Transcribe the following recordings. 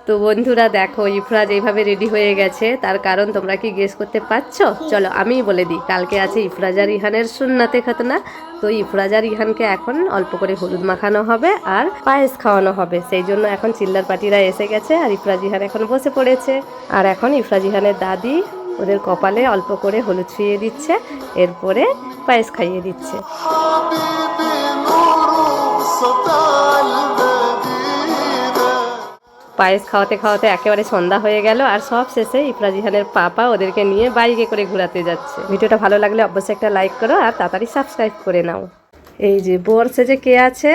তো বন্ধুরা দেখো, ইফরাজ এইভাবে রেডি হয়ে গেছে, তার কারণ তোমরা কি গেস করতে পারছো? চলো আমিই বলে দিই। কালকে আছে ইফরাজ আর ইহানের সুন্নাতে খাতনা। তো ইফরাজ আর ইহানকে এখন অল্প করে হলুদ মাখানো হবে আর পায়েস খাওয়ানো হবে। সেই জন্য এখন চিল্লার পার্টিরা এসে গেছে আর ইফরাজ ইহান এখন বসে পড়েছে। আর এখন ইফরাজ ইহানের দাদি ওদের কপালে অল্প করে হলুদ ছুঁয়ে দিচ্ছে, এরপরে পায়েস খাইয়ে দিচ্ছে। পায়েস খাওয়াতে খাওয়াতে একেবারে সন্ধ্যা হয়ে গেল আর সব শেষে ইফরাজ ইহানের পাপা ওদেরকে নিয়ে বাইকে করে ঘোরাতে যাচ্ছে। ভিডিওটা ভালো লাগলে অবশ্যই একটা লাইক করো আর তাড়াতাড়ি সাবস্ক্রাইব করে নাও। এই যে বর সেজে কে আছে,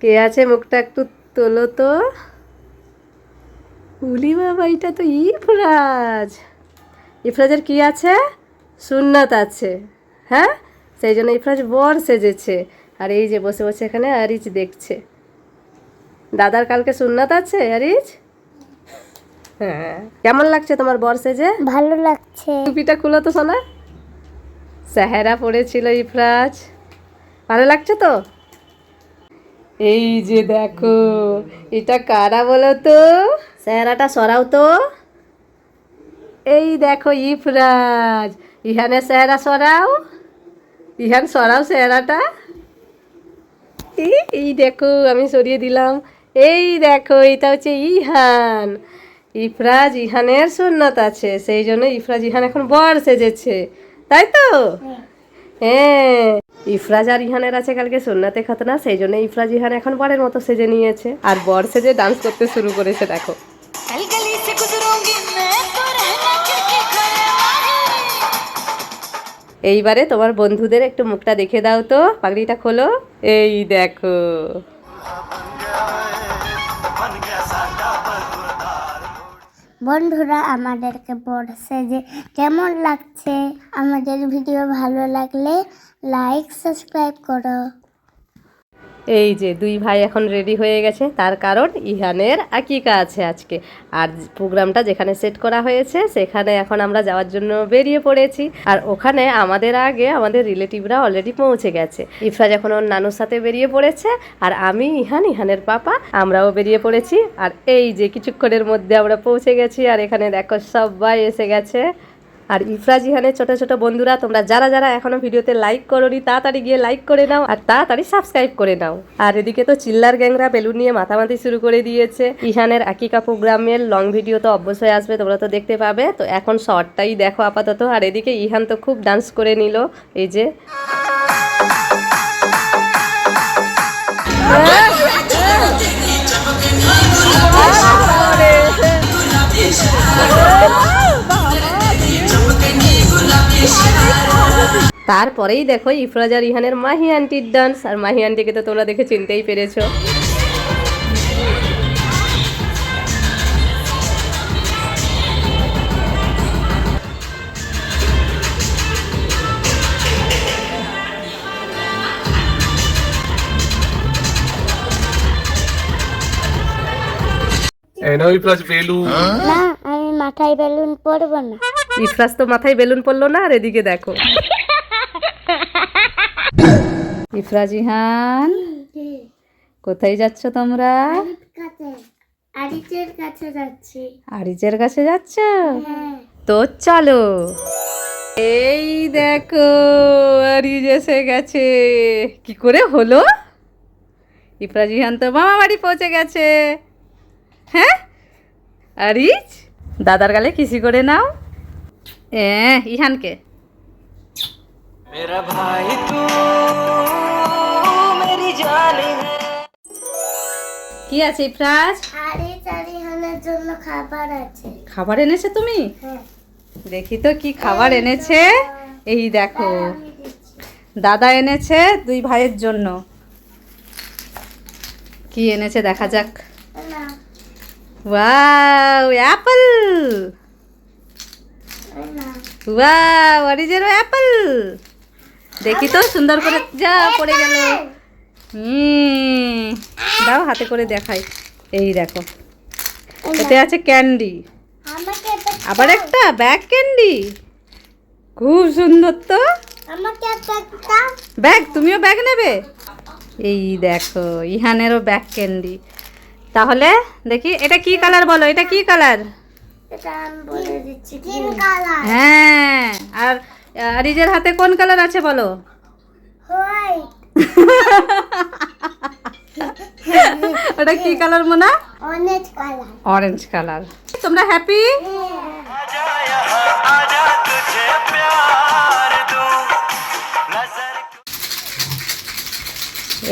কে আছে মুখটা একটু তোলো তো। উলি বাবা, এটা তো ইফরাজ। ইফরাজের কি আছে? সুন্নাত আছে। হ্যাঁ, সেই জন্য ইফরাজ বর সেজেছে। আর এই যে বসে বসে এখানে আরিজ দেখছে। দাদার কালকে সুন্নাত আছে আরিজ। হ্যাঁ, কেমন লাগছে তোমার বর সেজে? ভালো লাগছে। টুপিটা খুলো তো সোনা। সেহেরা পড়েছিল ইফরাজ, ভালো লাগছে তো? এই যে দেখো, এটা কারা বলো তো? সেহেরাটা সরাও তো। এই দেখো ইফরাজ, ইহানের সেহেরা সরাও। ইহান সরাও সেহেরাটা। এই দেখো, আমি সরিয়ে দিলাম। এই দেখো, এটা হচ্ছে ইহান। ইফরাজ ইহানের সুন্নাত আছে, সেই জন্য ইফরাজ ইহান এখন বর সেজেছে, তাই তো? হ্যাঁ, ইফরাজ আর ইহানের আছে কালকে সুন্নাতে খাতনা, সেই জন্য ইফরাজ ইহান এখন বরের মতো সেজে নিয়েছে আর বর সেজে ডান্স করতে শুরু করেছে। দেখো, এইবারে তোমার বন্ধুদের একটু মুখটা দেখে দাও তো, পাগড়িটা খোলো। এই দেখো, বন্ধুরা আমাদেরকে বলছে যে কেমন লাগছে। আমাদের ভিডিও ভালো লাগলে লাইক সাবস্ক্রাইব করো। এই যে দুই ভাই এখন রেডি হয়ে গেছে, তার কারণ ইহানের আকিকা আছে আজকে। আর প্রোগ্রামটা যেখানে সেট করা হয়েছে সেখানে এখন আমরা যাওয়ার জন্য বেরিয়ে পড়েছি। আর ওখানে আমাদের আগে আমাদের রিলেটিভরা অলরেডি পৌঁছে গেছে। ইফরাজ এখন ওর নানুর সাথে বেরিয়ে পড়েছে আর আমি ইহানের পাপা আমরাও বেরিয়ে পড়েছি। আর এই যে কিছুক্ষণের মধ্যে আমরা পৌঁছে গেছি আর এখানে দেখো সবাই এসে গেছে। আর ইফরাজ ইহানের ছোট ছোট বন্ধুরা, তোমরা যারা যারা এখনো ভিডিওতে লাইক করোনি তাড়াতাড়ি গিয়ে লাইক করে নাও আর তাড়াতাড়ি সাবস্ক্রাইব করে নাও। আর এদিকে তো চিল্লার গ্যাংরা বেলুন নিয়ে মাতামাতি শুরু করে দিয়েছে। ইহানের আকিকা প্রোগ্রামের লং ভিডিও তো অবশ্যই আসবে, তোমরা তো দেখতে পাবে। তো এখন শর্টটাই দেখো আপাতত। আর এদিকে ইহান তো খুব ডান্স করে নিল। এই যে তারপরেই দেখো ইফরাজ আর ইহানের মাহি আন্টির ডান্স। আর মাহি আন্টিকে তো তোমরা দেখে চিনতেই পেরেছো। ইফরাজ বেলুন না, আমি মাথায় বেলুন পরবো না। ইফরাজ তো মাথায় বেলুন পড়লো না। আর এদিকে দেখো ইফরাজ ইহান, কোথায় যাচ্ছ তোমরা? আরিচের কাছে যাচ্ছি। আরিজের কাছে যাচ্ছ? হ্যাঁ। তো চলো। এই দেখো, আরিজ এসে গেছে। কি করে হলো? ইফরাজ ইহান তো মামা বাড়ি পৌঁছে গেছে। হ্যাঁ, আরিজ দাদার গালে কিসি করে নাও। ইহানকে मेरा भाई तू मेरी जान है। কি আছে ইফরাজ? আরিচ আর ইহানের জন্য খাবার আছে। খাবার এনেছে তুমি? হ্যাঁ। দেখি তো কি খাবার এনেছে। এই দেখো, দাদা এনেছে দুই ভাইয়ের জন্য। কি এনেছে দেখা যাক। না, ওয়াও, অ্যাপল। না। ওয়াও, অরিজের অ্যাপল। দেখি তো সুন্দর করে। যা পড়ে গেল। দাও হাতে করে দেখাই। এই দেখো, এতে আছে ক্যান্ডি। আমাকে একটা আবার একটা ব্যাগ ক্যান্ডি। খুব সুন্দর তো আমাকে একটা ব্যাগ। তুমিও ব্যাগ নেবে? এই দেখো, ইহানেরও ব্যাগ ক্যান্ডি। তাহলে দেখি এটা কি কালার বলো, এটা কি কালার? এটা আমি বলে দিচ্ছি, গ্রিন কালার। হ্যাঁ, আর আরিজের হাতে কোন কালার আছে বলো? হোয়াইট। ওটা কি colour Mona? Orange colour. Orange colour. তোমরা হ্যাপি? आजा यहाँ आजा तुझे प्यार दूं नजर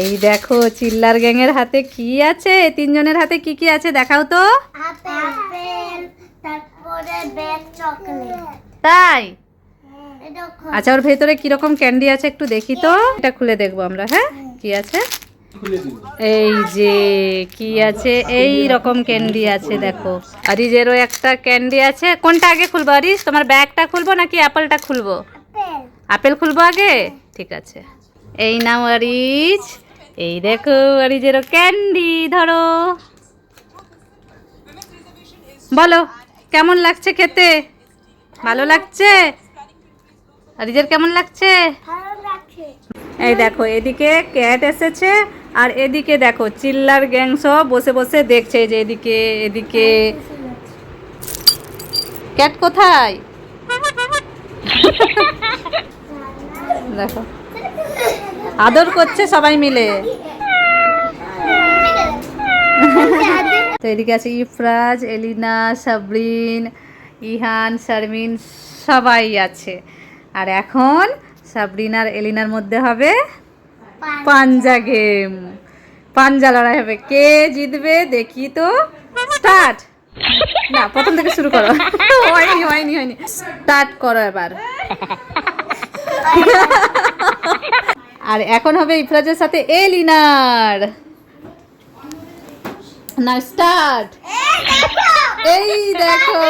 এই দেখো চিল্লার গ্যাংয়ের হাতে কি আছে, তিনজনের হাতে কি কি আছে দেখাও তো। আপেল, তারপরে ব্যাগ চকলেট। তাই? এটা আচ্ছা, ওর ভেতরে কিরকম ক্যান্ডি আছে একটু দেখি তো। এটা খুলে দেখবো আমরা। হ্যাঁ, কি আছে? এই যে কি আছে, এই রকম ক্যান্ডি আছে দেখো। আরিজেরও একটা ক্যান্ডি আছে। কোনটা আগে খুলবো আরিজ? তোমার ব্যাগটা খুলবো নাকি অ্যাপেলটা খুলবো? আপেল। আপেল খুলবো আগে? ঠিক আছে, এই নাও আরিজ। এই দেখো আরিজেরও ক্যান্ডি, ধরো। বলো কেমন লাগছে খেতে? ভালো লাগছে? আরিজের কেমন লাগছে? ভালো লাগছে। এই দেখো এদিকে ক্যাট এসেছে, আর এদিকে দেখো চিল্লার গ্যাং সব বসে বসে দেখছে। এই যে এদিকে এদিকে। ক্যাট কোথায়? দেখো আদর করছে সবাই মিলে। তো এদিকে আছে ইফরাজ, এলিনা, সাবরিন, ইহান, শারমিন, সবাই আছে। আর এখন সাবরিন আর এলিনার মধ্যে হবে পাঞ্জা গেম। পাঞ্জা লড়াই হবে, কে জিতবে দেখি তো। স্টার্ট। না, প্রথম থেকে শুরু করো। হয়নি। স্টার্ট করো এবার। আর এখন হবে ইফরাজের সাথে এলিনার। না, স্টার্ট। এই দেখো।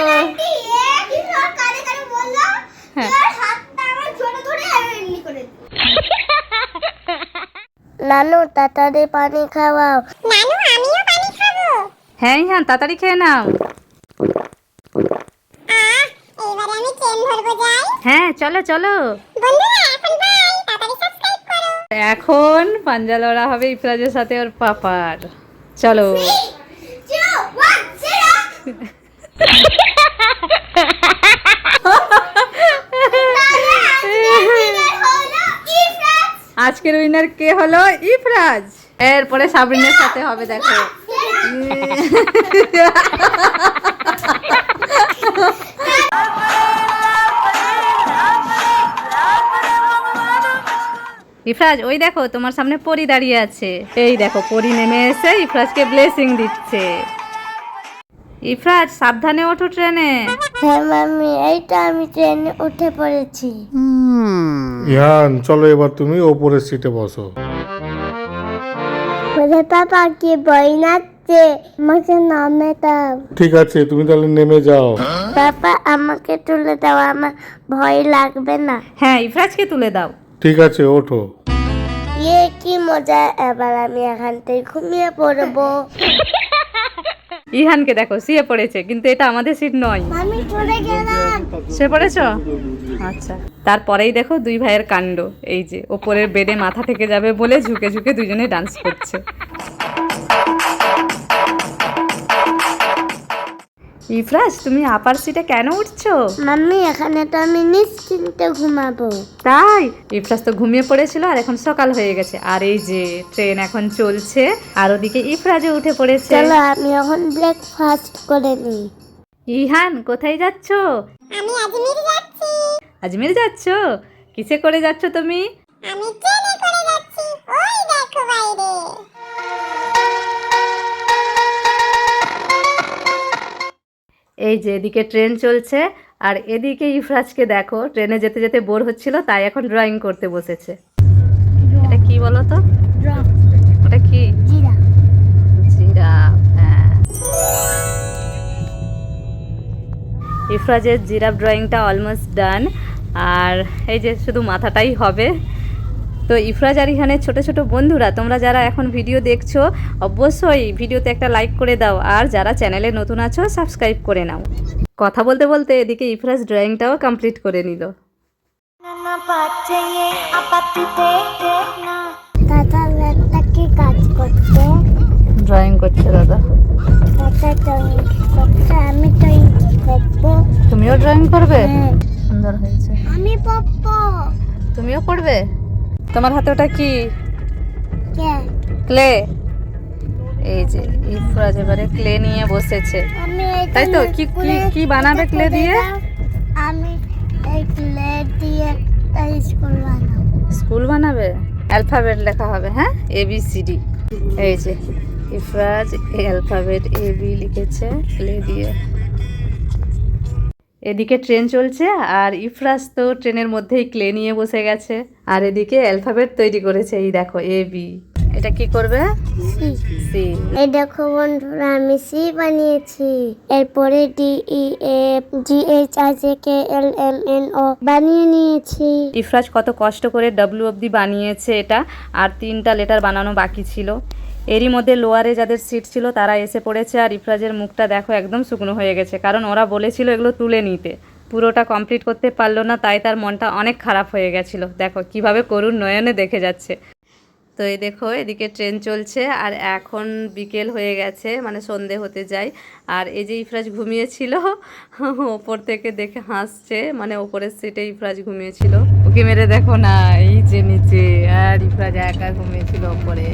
হ্যাঁ। নানু তাড়াতাড়ি পানি খাওয়াও। নানু আমিও পানি খাবো। হ্যাঁ হ্যাঁ, তাড়াতাড়ি খেয়ে নাও। এবারে আমি ট্রেন ধরবো, যাই। হ্যাঁ, চলো চলো। বন্ধুরা এখন বাই, তাড়াতাড়ি সাবস্ক্রাইব করো। এখন পাঞ্জা লড়া হবে ইফরাজের সাথে ওর পাপার। চলো। 2 1 0 আজকের উইনার কে হলো? ইফরাজ। এরপরে সাবরিনের সাথে হবে দেখো। ইফরাজ, ওই দেখো তোমার সামনে পরি দাঁড়িয়ে আছে। এই দেখো পরি নেমে এসে ইফরাজকে ব্লেসিং দিচ্ছে। ইফরাজ সাবধানে ওঠো ট্রেনে। হ্যাঁ মাম্মি, এইটা আমি ট্রেনে উঠে পড়েছি। ইহান চলো এবার তুমি ওপরের সিটে বসো। বলে পাপা কি বই নাচছে, আমাকে নামে দাও। ঠিক আছে, তুমি তাহলে নেমে যাও। পাপা আমাকে তুলে দাও, আমার ভয় লাগবে না। হ্যাঁ, ইফরাজকে তুলে দাও। ঠিক আছে, ওঠো। ইয়ে কি মজা, এবার আমি এখান থেকে ঘুমিয়ে পড়বো। ইহানকে দেখো শুয়ে পড়েছে, কিন্তু এটা আমাদের সিট নয়। আমি চলে গেলাম। শুয়ে পড়েছো? আচ্ছা। তারপরেই দেখো দুই ভাইয়ের কাণ্ড। এই যে ওপরের বেডে মাথা থেকে যাবে বলে ঝুঁকে ঝুঁকে দুজনে ডান্স করছে। ইফরাজ, তুমি আপার সিটে কেন উঠছো? মাম্মি এখানে তো আমি নিশ্চিন্তে ঘুমাবো। তাই? ইফরাজ তো ঘুমিয়ে পড়েছিল, আর এখন সকাল হয়ে গেছে। আর এই যে ট্রেন এখন চলছে, আর ওদিকে ইফরাজও উঠে পড়েছে। চলো আমি এখন ব্রেকফাস্ট করে নিই। ইহান, কোথায় যাচ্ছো? আমি আজমির যাচ্ছি। আজমির যাচ্ছো? কিসে করে যাচ্ছো তুমি? আমি ট্রেনে করে যাচ্ছি, ওই দেখো বাইরে। এই যে এদিকে ট্রেন চলছে, আর এদিকে ইফরাজকে দেখো ট্রেনে যেতে যেতে বোর হচ্ছিল, তাই এখন ড্রয়িং করতে বসেছে। এটা কি বলো তো? ওটা কি? জিরা। জিরাফ। হ্যাঁ, ইফরাজের জিরাফ ড্রয়িংটা অলমোস্ট ডান। আর এই যে শুধু মাথাটাই হবে। তো ইফরাজ আর ইহানের ছোট ছোট বন্ধুরা, তোমরা যারা এখন ভিডিও দেখছো অবশ্যই ভিডিওতে একটা লাইক করে দাও, আর যারা চ্যানেলে নতুন আছো সাবস্ক্রাইব করে নাও। কথা বলতে বলতে এদিকে ইফরাজ ড্রয়িংটাও কমপ্লিট করে নিল। দাদা ল্যাপটপটা কি কাজ করছে? ড্রয়িং করছে দাদা। আমি তো পপ্পো। তুমিও ড্রয়িং করবে? হ্যাঁ, সুন্দর হয়েছে। আমি পপ্পো। তুমিও করবে? তোমার হাতে ওটা কি? কে? ক্লে। এই যে ইফরাজ এবারে ক্লে নিয়ে বসেছে। আমি তাই তো? কি কি কি বানাবে ক্লে দিয়ে? আমি এই ক্লে দিয়ে একটা স্কুল বানাবো। স্কুল বানাবে? অ্যালফাবেট লেখা হবে, হ্যাঁ, ABCD। এই যে ইফরাজ অ্যালফাবেট AB লিখেছে ক্লে দিয়ে। এদিকে ট্রেন চলছে আর ইফরাজ তো ট্রেনের মধ্যেই ক্লে নিয়ে বসে গেছে, আর এদিকে অ্যালফাবেট তৈরি করেছে। এই দেখো AB। এটা কি করবে? সি। এই দেখো বন্ধুরা, আমি সি বানিয়েছি। এরপরে DEFGHIJKLMNO বানিয়ে নিয়েছি। ইফরাজ কত কষ্ট করে W অবধি বানিয়েছে এটা, আর 3টা লেটার বানানো বাকি ছিল। এরই মধ্যে লোয়ারে যাদের সিট ছিল তারা এসে পড়েছে, আর ইফরাজের মুখটা দেখো একদম শুকনো হয়ে গেছে, কারণ ওরা বলেছিল এগুলো তুলে নিতে। পুরোটা কমপ্লিট করতে পারলো না, তাই তার মনটা অনেক খারাপ হয়ে গেছিলো। দেখো কিভাবে করুণ নয়নে দেখে যাচ্ছে। তো এই দেখো এদিকে ট্রেন চলছে, আর এখন বিকেল হয়ে গেছে, মানে সন্ধে হতে যায়। আর এই যে ইফরাজ ঘুমিয়েছিল, ওপর থেকে দেখে হাসছে, মানে ওপরের সিটে ইফরাজ ঘুমিয়েছিল। ওকে মেরে দেখো না, এই যে নিচে, আর ইফরাজ একা ঘুমিয়েছিল ওপরে।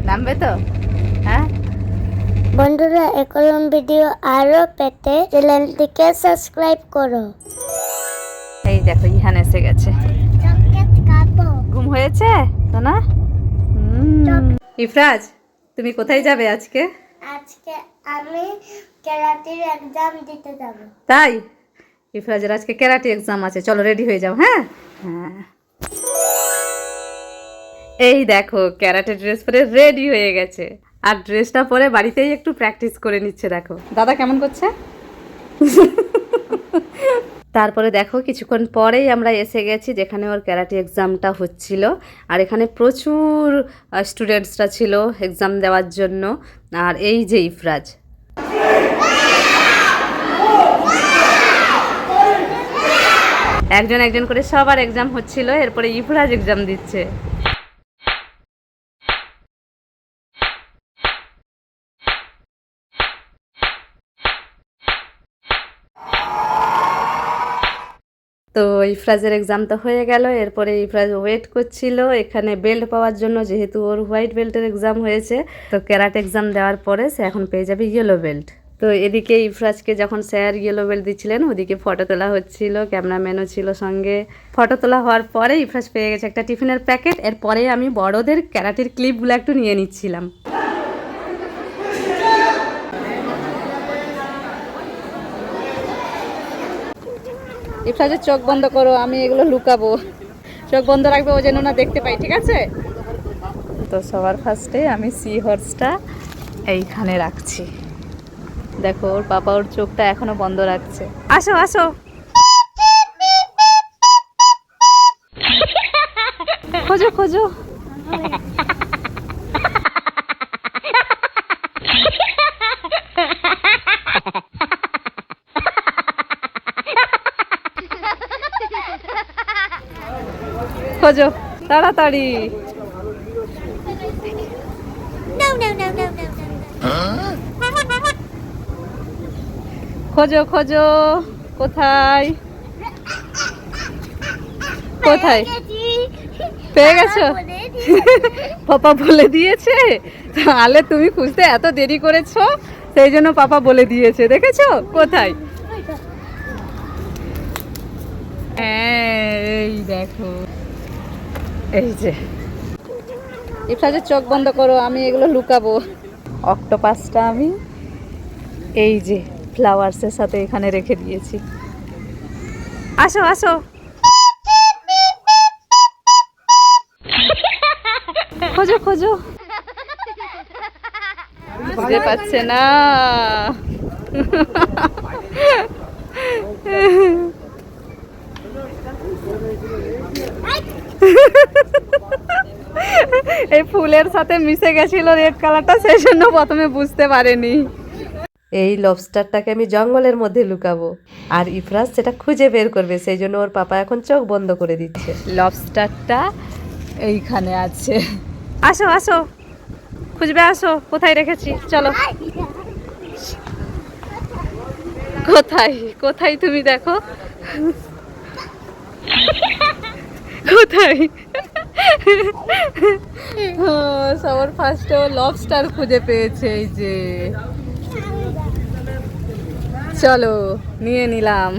নামবে তো? হ্যাঁ বন্ধুরা, এরকম ভিডিও আরো পেতে চ্যানেলটিকে সাবস্ক্রাইব করো। এই দেখো ইহান এসে গেছে। চকলেট খাবো। ঘুম হয়েছে তো না? ইফরাজ, তুমি কোথায় যাবে আজকে? আজকে আমি ক্যারাটের এক্সাম দিতে যাব। তাই? ইফরাজের আজকে ক্যারাটে এক্সাম আছে, চলো রেডি হয়ে যাও। হ্যাঁ হ্যাঁ, এই দেখো ক্যারাটে ড্রেস পরে রেডি হয়ে গেছে, আর ড্রেসটা পরে বাড়িতেই একটু প্র্যাকটিস করে নিচ্ছে। দেখো দাদা কেমন করছে। তারপরে দেখো কিছুক্ষণ পরেই আমরা এসে গেছি যেখানে ওর ক্যারাটে এক্সামটা হচ্ছিল, আর এখানে প্রচুর স্টুডেন্টসরা ছিল এক্সাম দেওয়ার জন্য। আর এই যে ইফরাজ, একজন একজন করে সবার এক্সাম হচ্ছিল, এরপরে ইফরাজ এক্সাম দিচ্ছে। তো ইফরাজের এক্সাম তো হয়ে গেল, এরপরে ইফরাজ ওয়েট করছিল এখানে বেল্ট পাওয়ার জন্য, যেহেতু ওর হোয়াইট বেল্টের এক্সাম হয়েছে। তো ক্যারাটে এক্সাম দেওয়ার পরে সে এখন পেয়ে যাবে ইয়েলো বেল্ট। তো এদিকে ইফরাজকে যখন স্যার ইয়েলো বেল্ট দিচ্ছিলেন, ওদিকে ফটো তোলা হচ্ছিল, ক্যামেরাম্যানও ছিল সঙ্গে। ফটো তোলা হওয়ার পরে ইফরাজ পেয়ে গেছে একটা টিফিনের প্যাকেট। এরপরে আমি বড়দের ক্যারাটের ক্লিপগুলো একটু নিয়ে নিচ্ছিলাম। ইফরাজের চোখ বন্ধ করো, আমি এগুলো লুকাবো। চোখ বন্ধ রাখবে, ও যেন না দেখতে পাই, ঠিক আছে? তো সবার ফার্স্টে আমি সি হর্সটা এইখানে রাখছি। দেখো ওর পাপা ওর চোখটা এখনো বন্ধ রাখছে। আসো আসো, খোঁজো খোঁজো। খোঁজো তাড়াতাড়ি। খোঁজো খোঁজো, কোথায় কোথায়? পেয়ে গেছো? পাপা বলে দিয়েছে? তাহলে তুমি খুঁজতে এত দেরি করেছো, সেই জন্য পাপা বলে দিয়েছে। দেখেছো কোথায়? এই দেখো, এই যে। ইফরাজের চোখ বন্ধ করো, আমি এগুলো লুকাবো। অক্টোপাসটা আমি এই যে ফ্লাওয়ার্সের সাথে এখানে রেখে দিয়েছি। আসো আসো, খোঁজো খোঁজো। বুঝতে পারছে না। এই ফুলের সাথে মিশে গেছিল রেড কালারটা, সেই জন্য প্রথমে বুঝতে পারেনি। এই লবস্টারটাকে আমি জঙ্গলের মধ্যে লুকাবো, আর ইফরাজ সেটা খুঁজে বের করবে, সেই জন্য ওর পাপা এখন চোখ বন্ধ করে দিচ্ছে। লবস্টারটা এইখানে আছে। আসো আসো, খুঁজবে আসো, কোথায় রেখেছি, চলো। কোথায় কোথায় তুমি দেখো, কোথায়? সবার ফার্স্টে ও লবস্টার খুঁজে পেয়েছে, এই যে। চলো নিয়ে নিলাম।